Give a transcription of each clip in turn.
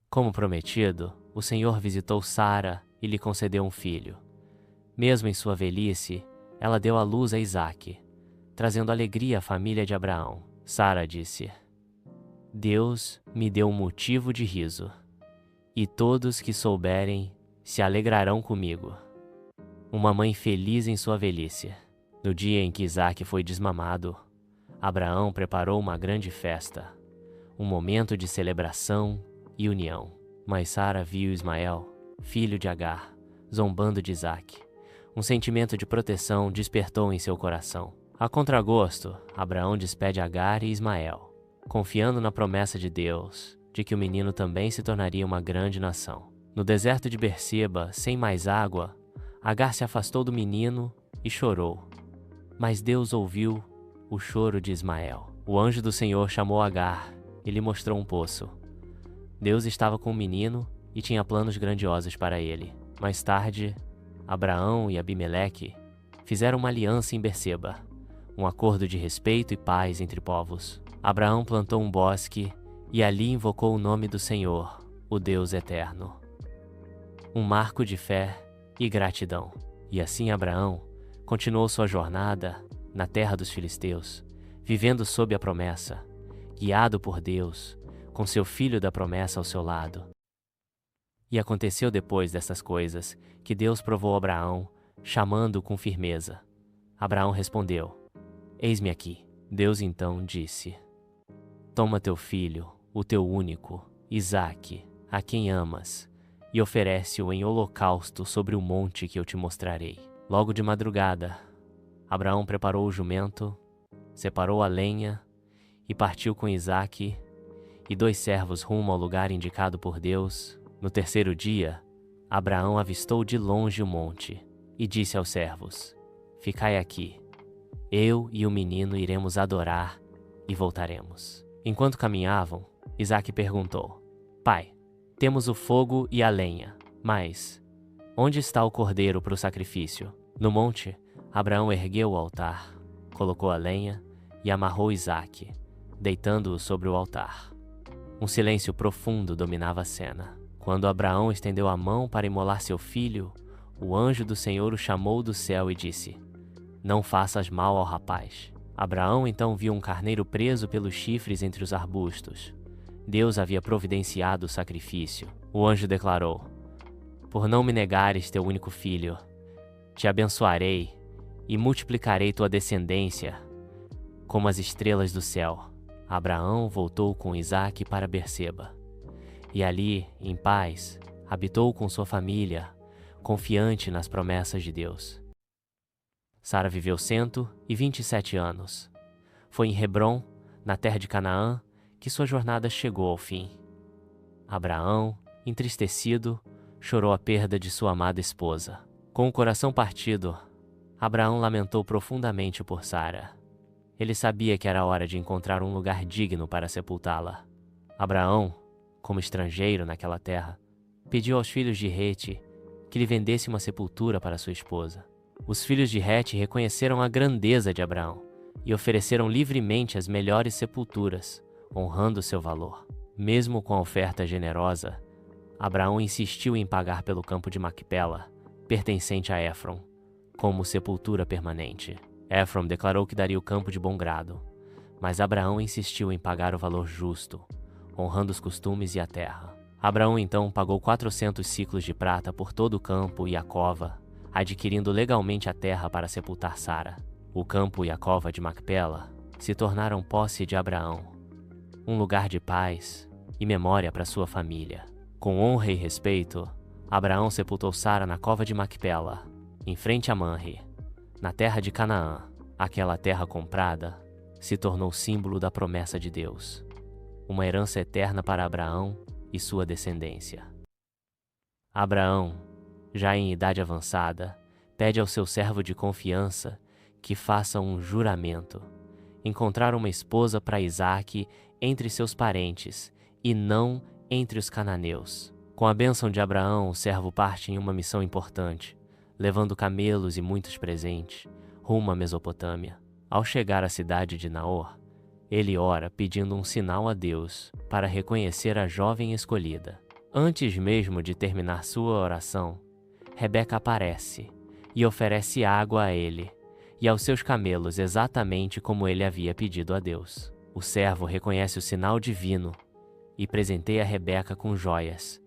Como prometido, o Senhor visitou Sara e lhe concedeu um filho. Mesmo em sua velhice, ela deu à luz a Isaque, trazendo alegria à família de Abraão. Sara disse: Deus me deu um motivo de riso, e todos que souberem se alegrarão comigo. Uma mãe feliz em sua velhice. No dia em que Isaque foi desmamado, Abraão preparou uma grande festa, um momento de celebração e união. Mas Sara viu Ismael, filho de Agar, zombando de Isaque. Um sentimento de proteção despertou em seu coração. A contragosto, Abraão despede Agar e Ismael, confiando na promessa de Deus de que o menino também se tornaria uma grande nação. No deserto de Berseba, sem mais água, Agar se afastou do menino e chorou. Mas Deus ouviu o choro de Ismael. O anjo do Senhor chamou Agar e lhe mostrou um poço. Deus estava com o menino e tinha planos grandiosos para ele. Mais tarde, Abraão e Abimeleque fizeram uma aliança em Berseba, um acordo de respeito e paz entre povos. Abraão plantou um bosque e ali invocou o nome do Senhor, o Deus eterno. Um marco de fé e gratidão. E assim Abraão continuou sua jornada na terra dos filisteus, vivendo sob a promessa, guiado por Deus, com seu filho da promessa ao seu lado. E aconteceu depois dessas coisas que Deus provou Abraão, chamando-o com firmeza. Abraão respondeu: Eis-me aqui. Deus então disse: Toma teu filho, o teu único, Isaque, a quem amas, e oferece-o em holocausto sobre o monte que eu te mostrarei. Logo de madrugada, Abraão preparou o jumento, separou a lenha e partiu com Isaque e 2 servos rumo ao lugar indicado por Deus. No terceiro dia, Abraão avistou de longe o monte e disse aos servos: Ficai aqui, eu e o menino iremos adorar e voltaremos. Enquanto caminhavam, Isaque perguntou: Pai, temos o fogo e a lenha, mas onde está o cordeiro para o sacrifício? No monte, Abraão ergueu o altar, colocou a lenha e amarrou Isaque, deitando-o sobre o altar. Um silêncio profundo dominava a cena. Quando Abraão estendeu a mão para imolar seu filho, o anjo do Senhor o chamou do céu e disse: Não faças mal ao rapaz. Abraão então viu um carneiro preso pelos chifres entre os arbustos. Deus havia providenciado o sacrifício. O anjo declarou: Por não me negares teu único filho, te abençoarei e multiplicarei tua descendência como as estrelas do céu. Abraão voltou com Isaque para Berseba, e ali, em paz, habitou com sua família, confiante nas promessas de Deus. Sara viveu 127 anos. Foi em Hebrom, na terra de Canaã, que sua jornada chegou ao fim. Abraão, entristecido, chorou a perda de sua amada esposa. Com o coração partido, Abraão lamentou profundamente por Sara. Ele sabia que era hora de encontrar um lugar digno para sepultá-la. Abraão, como estrangeiro naquela terra, pediu aos filhos de Hete que lhe vendesse uma sepultura para sua esposa. Os filhos de Hete reconheceram a grandeza de Abraão e ofereceram livremente as melhores sepulturas, honrando seu valor. Mesmo com a oferta generosa, Abraão insistiu em pagar pelo campo de Macpela, pertencente a Éfron, como sepultura permanente. Éfron declarou que daria o campo de bom grado, mas Abraão insistiu em pagar o valor justo, honrando os costumes e a terra. Abraão então pagou 400 siclos de prata por todo o campo e a cova, adquirindo legalmente a terra para sepultar Sara. O campo e a cova de Macpela se tornaram posse de Abraão, um lugar de paz e memória para sua família. Com honra e respeito, Abraão sepultou Sara na cova de Macpela, em frente a Manre, na terra de Canaã. Aquela terra comprada se tornou símbolo da promessa de Deus, uma herança eterna para Abraão e sua descendência. Abraão, já em idade avançada, pede ao seu servo de confiança que faça um juramento, encontrar uma esposa para Isaque entre seus parentes e não entre os cananeus. Com a bênção de Abraão, o servo parte em uma missão importante, levando camelos e muitos presentes, rumo à Mesopotâmia. Ao chegar à cidade de Naor, ele ora pedindo um sinal a Deus para reconhecer a jovem escolhida. Antes mesmo de terminar sua oração, Rebeca aparece e oferece água a ele e aos seus camelos exatamente como ele havia pedido a Deus. O servo reconhece o sinal divino e presenteia Rebeca com joias,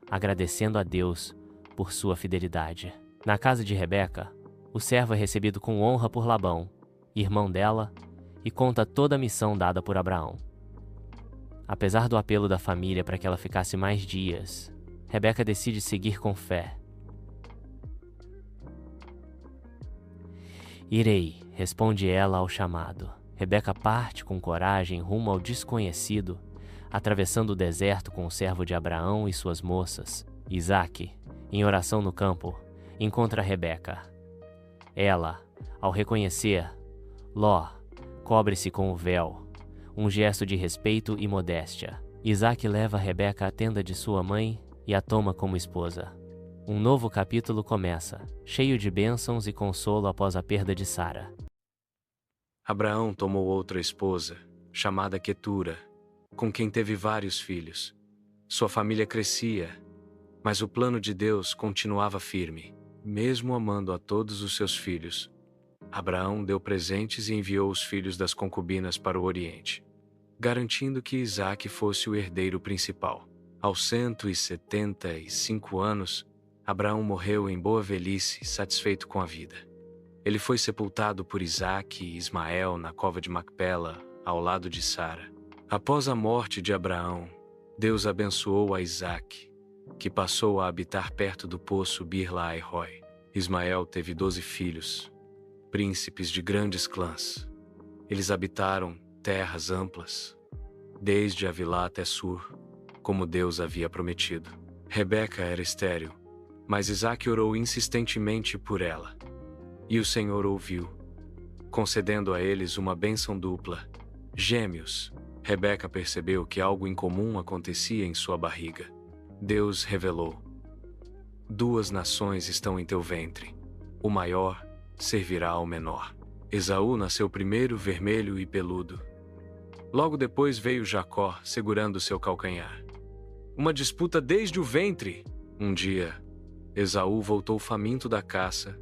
agradecendo a Deus por sua fidelidade. Na casa de Rebeca, o servo é recebido com honra por Labão, irmão dela, e conta toda a missão dada por Abraão. Apesar do apelo da família para que ela ficasse mais dias, Rebeca decide seguir com fé. Irei, responde ela ao chamado. Rebeca parte com coragem rumo ao desconhecido, atravessando o deserto com o servo de Abraão e suas moças. Isaque, em oração no campo, encontra Rebeca. Ela, ao reconhecer, Ló, cobre-se com o véu, um gesto de respeito e modéstia. Isaque leva Rebeca à tenda de sua mãe e a toma como esposa. Um novo capítulo começa, cheio de bênçãos e consolo após a perda de Sara. Abraão tomou outra esposa, chamada Quetura, com quem teve vários filhos. Sua família crescia, mas o plano de Deus continuava firme. Mesmo amando a todos os seus filhos, Abraão deu presentes e enviou os filhos das concubinas para o Oriente, garantindo que Isaque fosse o herdeiro principal. Aos 175 anos, Abraão morreu em boa velhice, satisfeito com a vida. Ele foi sepultado por Isaque e Ismael na cova de Macpela, ao lado de Sara. Após a morte de Abraão, Deus abençoou a Isaque, que passou a habitar perto do poço Bir-Lahai-Roi. Ismael teve 12 filhos, príncipes de grandes clãs. Eles habitaram terras amplas, desde Avilá até Sur, como Deus havia prometido. Rebeca era estéril, mas Isaque orou insistentemente por ela. E o Senhor ouviu, concedendo a eles uma bênção dupla, gêmeos. Rebeca percebeu que algo incomum acontecia em sua barriga. Deus revelou: 2 nações estão em teu ventre. O maior servirá ao menor. Esaú nasceu primeiro, vermelho e peludo. Logo depois veio Jacó, segurando seu calcanhar. Uma disputa desde o ventre. Um dia, Esaú voltou faminto da caça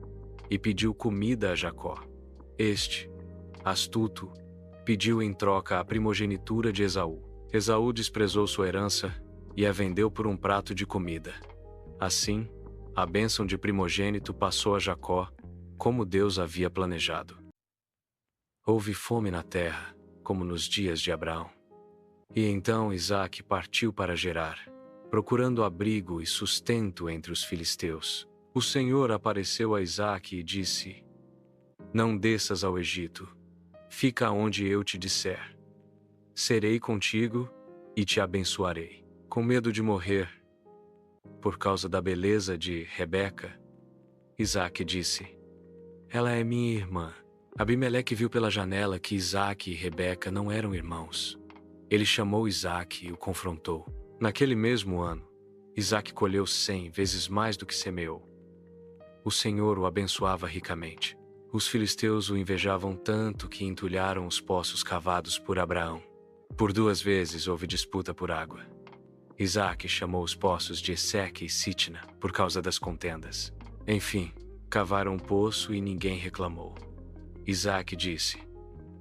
e pediu comida a Jacó. Este, astuto, pediu em troca a primogenitura de Esaú. Esaú desprezou sua herança e a vendeu por um prato de comida. Assim, a bênção de primogênito passou a Jacó, como Deus havia planejado. Houve fome na terra, como nos dias de Abraão. E então Isaque partiu para Gerar, procurando abrigo e sustento entre os filisteus. O Senhor apareceu a Isaque e disse: Não desças ao Egito, fica onde eu te disser. Serei contigo e te abençoarei. Com medo de morrer, por causa da beleza de Rebeca, Isaque disse: Ela é minha irmã. Abimeleque viu pela janela que Isaque e Rebeca não eram irmãos. Ele chamou Isaque e o confrontou. Naquele mesmo ano, Isaque colheu 100 vezes mais do que semeou. O Senhor o abençoava ricamente. Os filisteus o invejavam tanto que entulharam os poços cavados por Abraão. Por 2 vezes houve disputa por água. Isaque chamou os poços de Eseque e Sitna por causa das contendas. Enfim, cavaram um poço e ninguém reclamou. Isaque disse: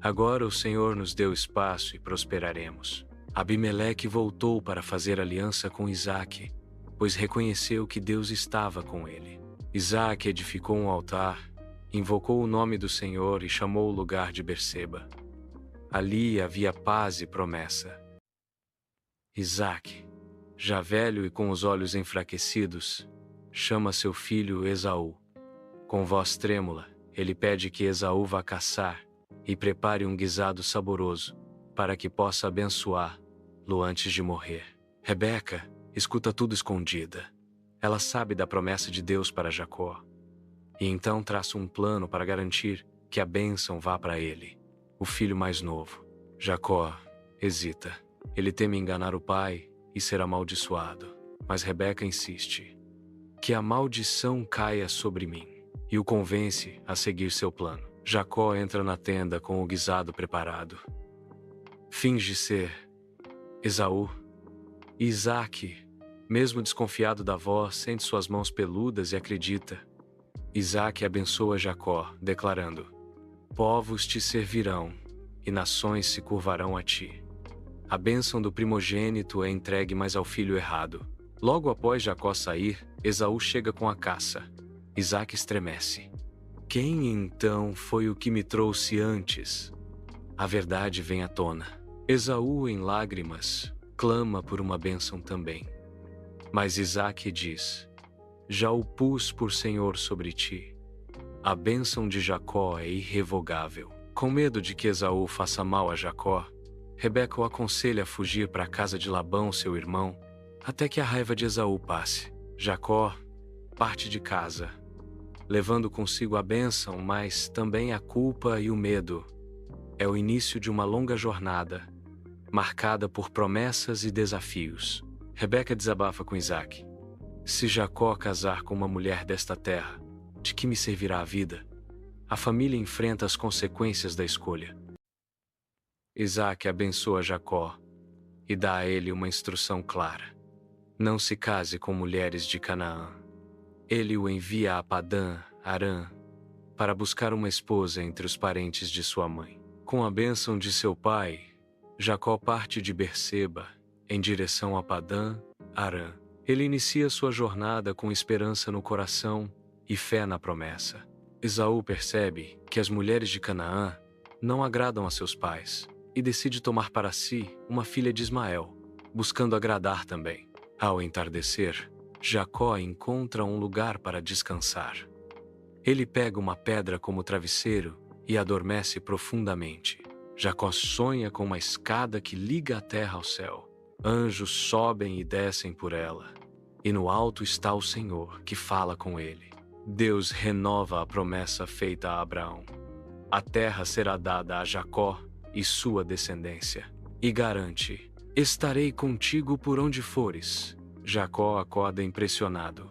Agora o Senhor nos deu espaço e prosperaremos. Abimeleque voltou para fazer aliança com Isaque, pois reconheceu que Deus estava com ele. Isaque edificou um altar, invocou o nome do Senhor e chamou o lugar de Berseba. Ali havia paz e promessa. Isaque, já velho e com os olhos enfraquecidos, chama seu filho Esaú. Com voz trêmula, ele pede que Esaú vá caçar e prepare um guisado saboroso, para que possa abençoá-lo antes de morrer. Rebeca escuta tudo escondida. Ela sabe da promessa de Deus para Jacó, e então traça um plano para garantir que a bênção vá para ele, o filho mais novo. Jacó hesita. Ele teme enganar o pai e ser amaldiçoado. Mas Rebeca insiste: que a maldição caia sobre mim, e o convence a seguir seu plano. Jacó entra na tenda com o guisado preparado. Finge ser Esaú. E Isaque Mesmo desconfiado da avó, sente suas mãos peludas e acredita. Isaque abençoa Jacó, declarando: povos te servirão, e nações se curvarão a ti. A bênção do primogênito é entregue mais ao filho errado. Logo após Jacó sair, Esaú chega com a caça. Isaque estremece. Quem então foi o que me trouxe antes? A verdade vem à tona. Esaú, em lágrimas, clama por uma bênção também. Mas Isaque diz: já o pus por senhor sobre ti. A bênção de Jacó é irrevogável. Com medo de que Esaú faça mal a Jacó, Rebeca o aconselha a fugir para a casa de Labão, seu irmão, até que a raiva de Esaú passe. Jacó parte de casa, levando consigo a bênção, mas também a culpa e o medo. É o início de uma longa jornada, marcada por promessas e desafios. Rebeca desabafa com Isaque: se Jacó casar com uma mulher desta terra, de que me servirá a vida? A família enfrenta as consequências da escolha. Isaque abençoa Jacó e dá a ele uma instrução clara: não se case com mulheres de Canaã. Ele o envia a Padã Arã para buscar uma esposa entre os parentes de sua mãe. Com a bênção de seu pai, Jacó parte de Berseba em direção a Padã Arã. Ele inicia sua jornada com esperança no coração e fé na promessa. Esaú percebe que as mulheres de Canaã não agradam a seus pais e decide tomar para si uma filha de Ismael, buscando agradar também. Ao entardecer, Jacó encontra um lugar para descansar. Ele pega uma pedra como travesseiro e adormece profundamente. Jacó sonha com uma escada que liga a terra ao céu. Anjos sobem e descem por ela, e no alto está o Senhor, que fala com ele. Deus renova a promessa feita a Abraão. A terra será dada a Jacó e sua descendência, e garante: estarei contigo por onde fores. Jacó acorda impressionado.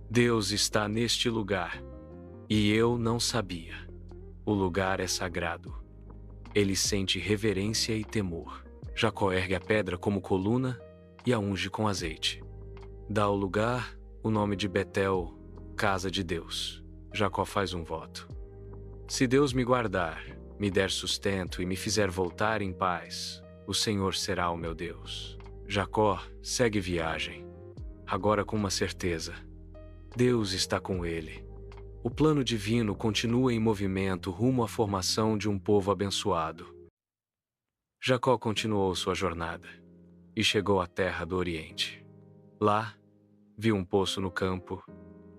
Deus está neste lugar, e eu não sabia. O lugar é sagrado. Ele sente reverência e temor. Jacó ergue a pedra como coluna e a unge com azeite. Dá ao lugar o nome de Betel, casa de Deus. Jacó faz um voto: se Deus me guardar, me der sustento e me fizer voltar em paz, o Senhor será o meu Deus. Jacó segue viagem, agora com uma certeza: Deus está com ele. O plano divino continua em movimento rumo à formação de um povo abençoado. Jacó continuou sua jornada e chegou à terra do Oriente. Lá, viu um poço no campo,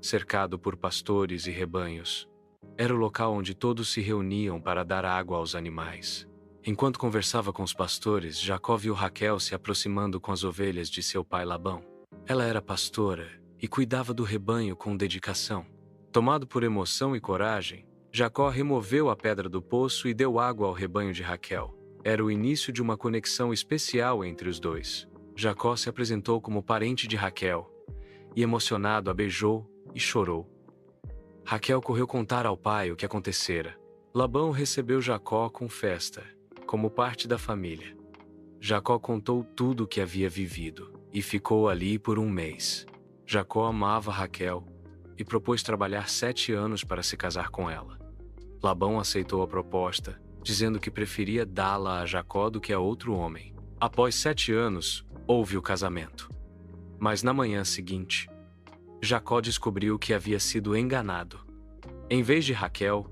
cercado por pastores e rebanhos. Era o local onde todos se reuniam para dar água aos animais. Enquanto conversava com os pastores, Jacó viu Raquel se aproximando com as ovelhas de seu pai Labão. Ela era pastora e cuidava do rebanho com dedicação. Tomado por emoção e coragem, Jacó removeu a pedra do poço e deu água ao rebanho de Raquel. Era o início de uma conexão especial entre os dois. Jacó se apresentou como parente de Raquel e, emocionado, a beijou e chorou. Raquel correu contar ao pai o que acontecera. Labão recebeu Jacó com festa, como parte da família. Jacó contou tudo o que havia vivido e ficou ali por um mês. Jacó amava Raquel e propôs trabalhar 7 anos para se casar com ela. Labão aceitou a proposta, dizendo que preferia dá-la a Jacó do que a outro homem. Após 7 anos, houve o casamento. Mas na manhã seguinte, Jacó descobriu que havia sido enganado. Em vez de Raquel,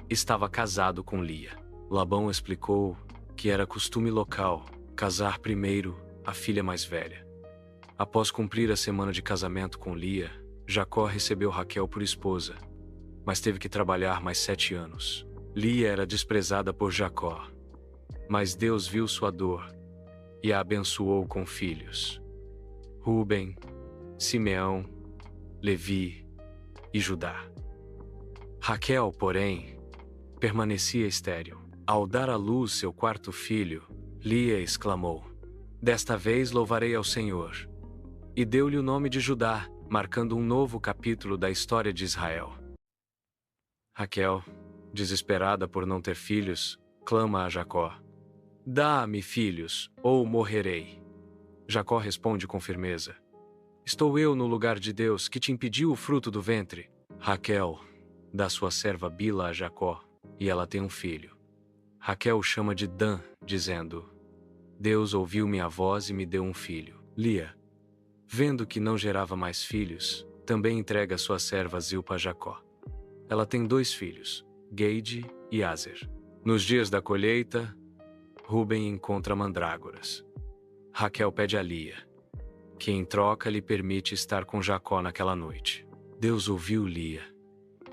estava casado com Lia. Labão explicou que era costume local casar primeiro a filha mais velha. Após cumprir a semana de casamento com Lia, Jacó recebeu Raquel por esposa, mas teve que trabalhar mais 7 anos. Lia era desprezada por Jacó, mas Deus viu sua dor e a abençoou com filhos: Rúben, Simeão, Levi e Judá. Raquel, porém, permanecia estéril. Ao dar à luz seu 4º filho, Lia exclamou: desta vez louvarei ao Senhor. E deu-lhe o nome de Judá, marcando um novo capítulo da história de Israel. Raquel, desesperada por não ter filhos, clama a Jacó: dá-me filhos, ou morrerei. Jacó responde com firmeza: Estou eu no lugar de Deus que te impediu o fruto do ventre? Raquel dá sua serva Bila a Jacó, e ela tem um filho. Raquel o chama de Dan, dizendo: Deus ouviu minha voz e me deu um filho. Lia, vendo que não gerava mais filhos, também entrega sua serva Zilpa a Jacó. Ela tem 2 filhos, Geide e Azer. Nos dias da colheita, Ruben encontra mandrágoras. Raquel pede a Lia, que em troca lhe permite estar com Jacó naquela noite. Deus ouviu Lia,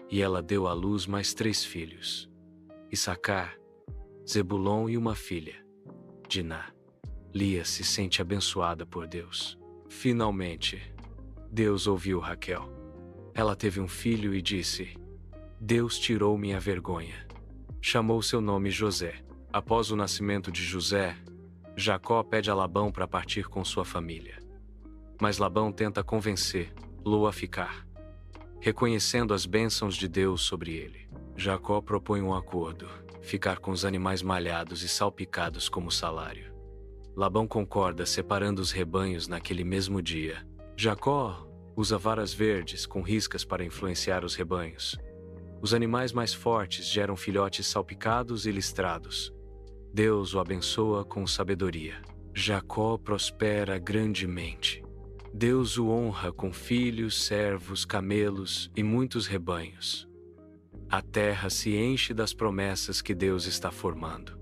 e ela deu à luz mais 3 filhos, Issacar, Zebulon e uma filha, Diná. Lia se sente abençoada por Deus. Finalmente, Deus ouviu Raquel. Ela teve um filho e disse: Deus tirou minha vergonha. Chamou seu nome José. Após o nascimento de José, Jacó pede a Labão para partir com sua família. Mas Labão tenta convencê-lo a ficar, reconhecendo as bênçãos de Deus sobre ele. Jacó propõe um acordo: ficar com os animais malhados e salpicados como salário. Labão concorda, separando os rebanhos naquele mesmo dia. Jacó usa varas verdes com riscas para influenciar os rebanhos. Os animais mais fortes geram filhotes salpicados e listrados. Deus o abençoa com sabedoria. Jacó prospera grandemente. Deus o honra com filhos, servos, camelos e muitos rebanhos. A terra se enche das promessas que Deus está formando.